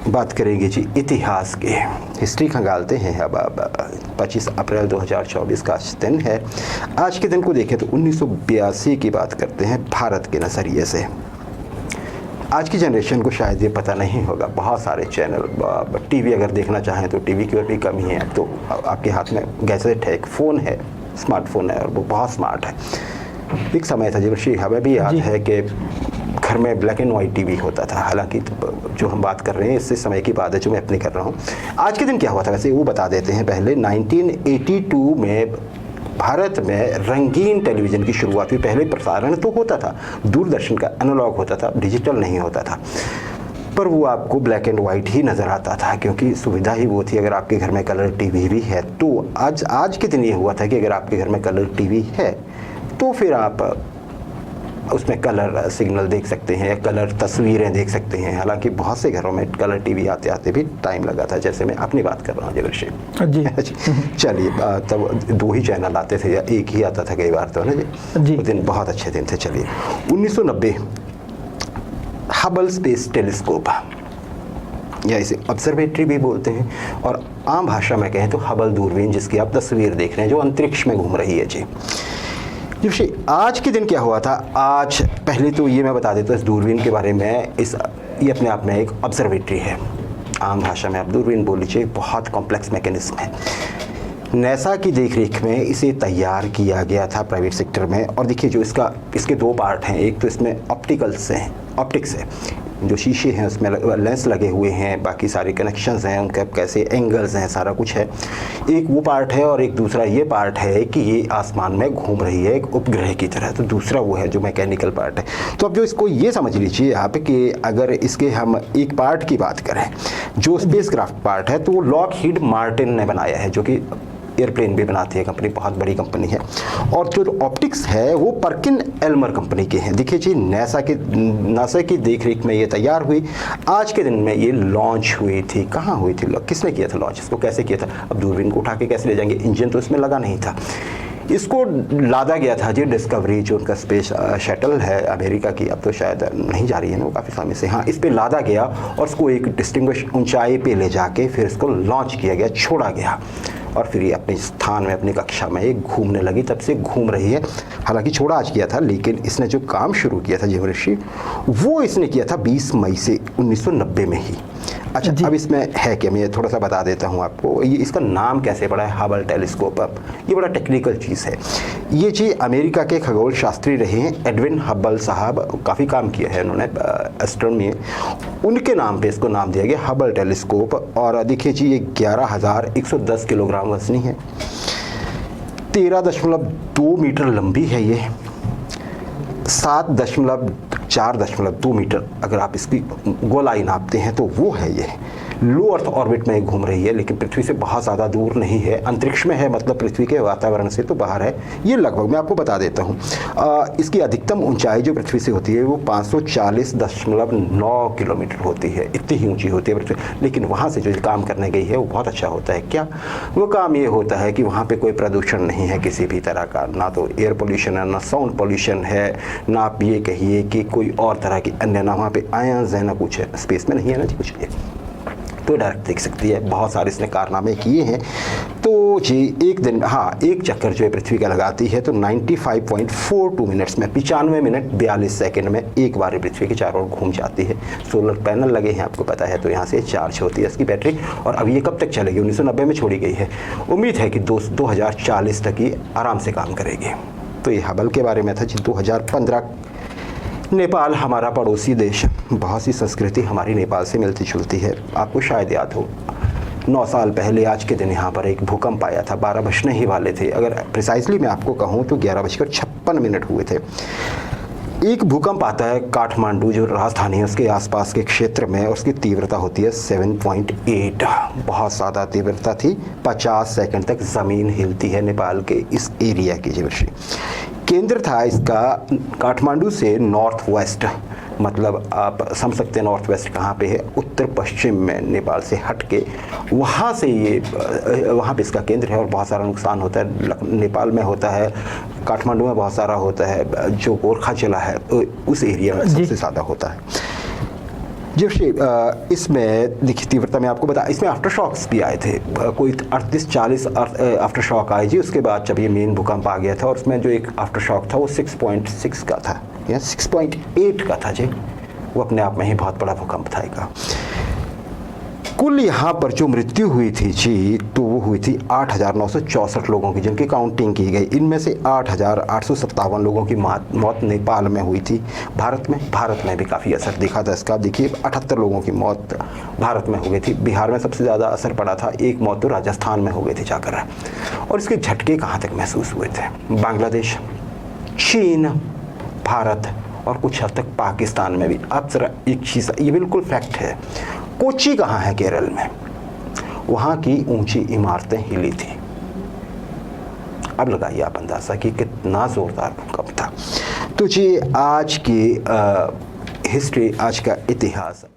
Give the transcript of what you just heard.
बात करेंगे जी इतिहास के, हिस्ट्री खंगालते हैं। अब 25 अप्रैल 2024 का आज दिन है। आज के दिन को देखें तो 1982 की बात करते हैं भारत के नज़रिए से। आज की जनरेशन को शायद ये पता नहीं होगा, बहुत सारे चैनल, टीवी अगर देखना चाहें तो टीवी की और भी कमी है। अब तो आपके हाथ में गैजेट है, एक फ़ोन है, स्मार्टफोन है और वो बहुत स्मार्ट है। एक समय था जब हमें भी याद है कि घर में ब्लैक एंड वाइट टीवी होता था। हालांकि जो हम बात कर रहे हैं इससे समय की बात है जो मैं अपनी कर रहा हूँ। आज के दिन क्या हुआ था वैसे वो बता देते हैं। पहले 1982 में भारत में रंगीन टेलीविज़न की शुरुआत हुई। पहले प्रसारण तो होता था, दूरदर्शन का एनालॉग होता था, डिजिटल नहीं होता था, पर वो आपको ब्लैक एंड वाइट ही नज़र आता था क्योंकि सुविधा ही वो थी। अगर आपके घर में कलर टीवी भी है तो आज के दिन ये हुआ था कि अगर आपके घर में कलर टीवी है तो फिर आप उसमें कलर सिग्नल देख सकते हैं, कलर तस्वीरें देख सकते हैं। हालांकि बहुत से घरों में कलर टीवी आते आते भी टाइम लगा था, जैसे मैं अपनी बात कर रहा हूँ जगरशी जी। चलिए, तब 2 ही चैनल आते थे या एक ही आता था कई बार तो ना जी। वो दिन बहुत अच्छे दिन थे। चलिए 1990 हबल स्पेस टेलीस्कोप या इसे ऑब्जर्वेटरी भी बोलते हैं और आम भाषा में कहें तो हबल दूरबीन, जिसकी आप तस्वीर देख रहे हैं जो अंतरिक्ष में घूम रही है जी। आज के दिन क्या हुआ था? आज पहले तो ये मैं बता देता हूँ इस दूरबीन के बारे में। ये अपने आप में एक ऑब्जर्वेटरी है, आम भाषा में आप दूरबीन बोल लीजिए। बहुत कॉम्प्लेक्स मैकेनिज्म है। नासा की देखरेख में इसे तैयार किया गया था प्राइवेट सेक्टर में। और देखिए जो इसके 2 पार्ट हैं। एक तो इसमें ऑप्टिक्स है, जो शीशे हैं उसमें लेंस लगे हुए हैं, बाकी सारे कनेक्शंस हैं, उनके कैसे एंगल्स हैं, सारा कुछ है। एक वो पार्ट है और एक दूसरा ये पार्ट है कि ये आसमान में घूम रही है एक उपग्रह की तरह। तो दूसरा वो है जो मैकेनिकल पार्ट है। तो अब जो इसको ये समझ लीजिए आप कि अगर इसके हम एक पार्ट की बात करें जो स्पेसक्राफ्ट पार्ट है तो लॉकहीड मार्टिन ने बनाया है, जो कि एयरप्लेन भी बनाती है कंपनी, बहुत बड़ी कंपनी है। और जो ऑप्टिक्स है वो पर्किन एल्मर कंपनी के हैं। देखिए जी, नासा की देखरेख में ये तैयार हुई। आज के दिन में ये लॉन्च हुई थी। कहाँ हुई थी? किसने किया था लॉन्च? इसको कैसे किया था? अब दूरबीन को उठा के कैसे ले जाएंगे? इंजन तो इसमें लगा नहीं था। इसको लादा गया था जी डिस्कवरी, जो उनका स्पेस शटल है अमेरिका की, अब तो शायद नहीं जा रही है ना वो काफ़ी समय से। हाँ, इस पे लादा गया और उसको एक डिस्टिंग्विश ऊंचाई पे ले जाके फिर इसको लॉन्च किया गया, छोड़ा गया और फिर ये अपने स्थान में अपनी कक्षा में ये घूमने लगी। तब से घूम रही है। हालांकि छोड़ा आज किया था, लेकिन इसने जो काम शुरू किया था जीवऋषि, वो इसने किया था 20 मई से 1990 में ही। अच्छा, अब इसमें है कि मैं थोड़ा सा बता देता हूँ आपको। ये इसका नाम कैसे पड़ा है हबल टेलीस्कोप? अब ये बड़ा टेक्निकल चीज़ है। ये जी अमेरिका के खगोल शास्त्री रहे हैं एडविन हबल साहब, काफ़ी काम किया है उन्होंने एस्ट्रोनॉमी में। उनके नाम पे इसको नाम दिया गया हबल टेलीस्कोप। और देखिए जी, ये 11,110 किलोग्राम वजनी है, 13.2 मीटर लंबी है, ये 7.4.2 मीटर अगर आप इसकी गोलाई नापते हैं तो वो है। ये लो अर्थ ऑर्बिट में घूम रही है, लेकिन पृथ्वी से बहुत ज़्यादा दूर नहीं है, अंतरिक्ष में है, मतलब पृथ्वी के वातावरण से तो बाहर है। ये लगभग मैं आपको बता देता हूँ, इसकी अधिकतम ऊंचाई जो पृथ्वी से होती है वो 540.9 किलोमीटर होती है। इतनी ही ऊंची होती है पृथ्वी। लेकिन वहाँ से जो काम करने गई है वो बहुत अच्छा होता है। क्या वो काम? ये होता है कि वहाँ पर कोई प्रदूषण नहीं है किसी भी तरह का, ना तो एयर पोल्यूशन है, ना साउंड पोल्यूशन है, ना आप ये कहिए कि कोई और तरह की अन्य, ना वहाँ पे आयंस है, ना कुछ है। स्पेस में नहीं है ना जी कुछ, तो डायरेक्ट देख सकती है। बहुत सारे इसने कारनामे किए हैं। तो जी एक दिन, हाँ, एक चक्कर जो है पृथ्वी का लगाती है तो 95.42 मिनट्स में, 95 मिनट 42 सेकंड में एक बार पृथ्वी के चारों ओर घूम जाती है। सोलर पैनल लगे हैं आपको पता है, तो यहाँ से चार्ज होती है इसकी बैटरी। और अब ये कब तक चलेगी? 1990 में छोड़ी गई है। उम्मीद है कि 2040 तक ये आराम से काम करेगी। तो ये हबल के बारे में था जी। 2015 नेपाल हमारा पड़ोसी देश, बहुत सी संस्कृति हमारी नेपाल से मिलती जुलती है। आपको शायद याद हो 9 साल पहले आज के दिन यहाँ पर एक भूकंप आया था। 12 बजने ही वाले थे, अगर प्रिसाइसली मैं आपको कहूँ तो 11:56 हुए थे। एक भूकंप आता है काठमांडू, जो राजधानी है, उसके आसपास के क्षेत्र में। उसकी तीव्रता होती है 7.8। बहुत ज़्यादा तीव्रता थी। 50 सेकंड तक ज़मीन हिलती है नेपाल के इस एरिया की। जीवऋषि केंद्र था इसका काठमांडू से नॉर्थ वेस्ट, मतलब आप समझ सकते हैं नॉर्थ वेस्ट कहाँ पे है, उत्तर पश्चिम में नेपाल से हट के वहाँ से ये वहाँ पे इसका केंद्र है। और बहुत सारा नुकसान होता है, नेपाल में होता है, काठमांडू में बहुत सारा होता है, जो गोरखा जिला है उस एरिया में सबसे ज़्यादा होता है। जैसे इसमें देखिए तीव्रता में आपको बता, इसमें आफ्टर शॉक्स भी आए थे, कोई 38-40 आफ्टर शॉक आए जी। उसके बाद जब ये मेन भूकंप आ गया था, और उसमें जो एक आफ्टर शॉक था वो 6.6 का था या 6.8 का था जी। वो अपने आप में ही बहुत बड़ा भूकंप था एक। कुल यहाँ पर जो मृत्यु हुई थी जी, तो वो हुई थी 8,964 लोगों की, जिनकी काउंटिंग की गई। इनमें से 8,857 लोगों की मौत नेपाल में हुई थी। भारत में भी काफ़ी असर दिखा था इसका। देखिए 78 लोगों की मौत भारत में हो गई थी। बिहार में सबसे ज़्यादा असर पड़ा था, एक मौत तो राजस्थान में हो गई थी जाकर। और इसके झटके कहाँ तक महसूस हुए थे? बांग्लादेश, चीन, भारत और कुछ हद तक पाकिस्तान में भी। आप जरा एक चीज़, ये बिल्कुल फैक्ट है, कोच्चि कहाँ है केरल में, वहाँ की ऊंची इमारतें हिली थी। अब लगाइए आप अंदाज़ा कि कितना ज़ोरदार भूकंप था। तो जी आज की हिस्ट्री, आज का इतिहास